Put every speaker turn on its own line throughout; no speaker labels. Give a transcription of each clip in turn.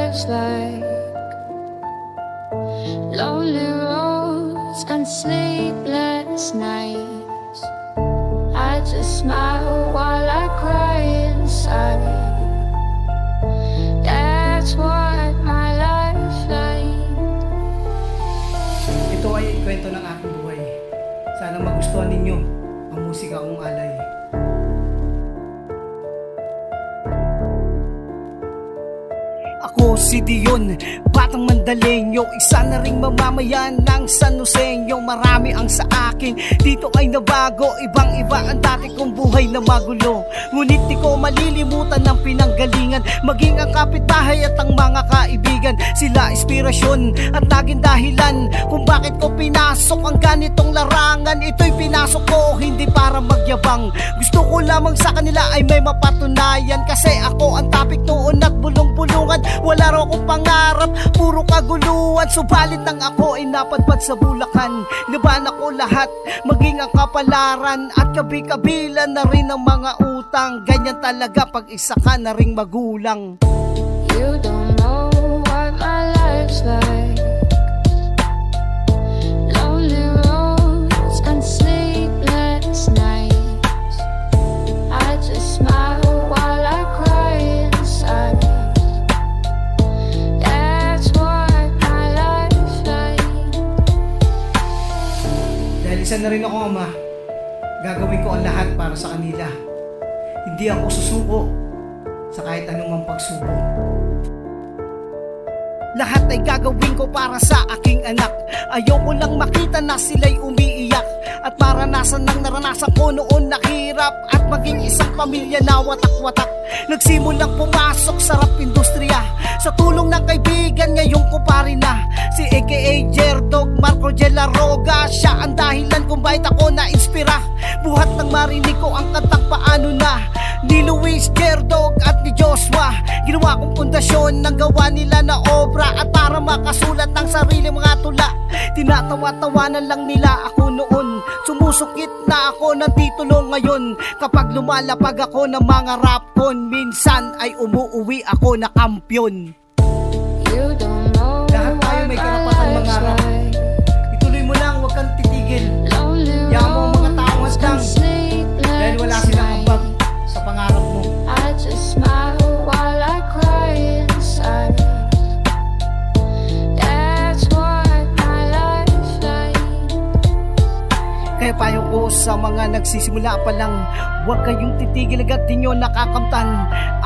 life's like. Lonely roads and sleepless nights. I just smile while I cry inside. That's what my life's like.
Ito ay kwento ng aking buhay. Sana magustuhan ninyo ang musika kong alay. Ako si Dion, batang Mandalenyo, isa na ring mamamayan ng San Joseño. Marami ang sa akin, dito ay nabago. Ibang iba ang dati kong buhay na magulo. Ngunit di ko malilimutan ng pinanggalingan, maging ang kapitbahay at ang mga kaibigan. Sila inspirasyon at naging dahilan kung bakit ko pinasok ang ganitong larangan. Ito'y pinasok ko hindi para magyabang, gusto ko lamang sa kanila ay may mapatunayan. Kasi ako ang topic noon at bulong-bulungan. Wala raw akong pangarap, puro kaguluhan. Subalit nang ako ay napadpad sa Bulacan, laban ako lahat, maging ang kapalaran. At kabi-kabila na rin ang mga utang. Ganyan talaga pag isa ka na ring magulang.
You don't know what my life's like. Lonely roads and sleepless nights. I just smile while I cry inside. That's what my life's like.
Dahil isa na rin ako ama, gagawin ko ang lahat para sa kanila. Hindi ako susuko sa kahit anumang pagsubok. Lahat ay gagawin ko para sa aking anak. Ayoko lang makita na sila'y umiiyak, at maranasan ng naranasan ko noon na hirap. At maging isang pamilya na watak-watak, nagsimulang pumasok sa rap industriya. Sa tulong ng kaibigan ngayong kupari na si aka Jerdog Marco de la Roga. Siya ang dahilan kung bakit ako na-inspira. Buhat nang marinig ko ang kantang Paano Na ni Luis Jerdog at ni Joshua. Ginawa kong pundasyon ng gawa nila na obra, at para makasulat ng sarili mga tula, tinatawa-tawanan lang nila ako noon. Sumusukit na ako ng titulo ngayon. Kapag lumalapag ako ng mga rapon, minsan ay umuuwi ako na kampyon.
You don't know
Lahat tayo may
what
karapatan
my
mangarap.
life's like.
Ituloy mo lang, huwag kang titigil.
Lonely
Yaman mo ang mga tao
roads
lang,
and sleepless
dahil wala silang ambag
nights.
sa pangarap mo.
I just smile while I cry inside. That's what my life's like.
Kaya payo ko sa mga nagsisimula pa lang, huwag kayong titigil agad, di nyo nakakamtan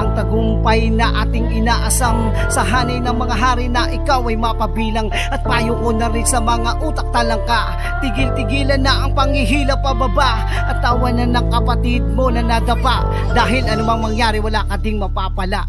ang tagumpay na ating inaasam. Sa hanay ng mga hari na ikaw ay mapabilang. At payo ko na rin sa mga utak talangka, tigil-tigilan na ang panghihila pababa, at tawanan ng kapatid mo na nadapa. Dahil anumang mangyari, wala ka ding mapapala.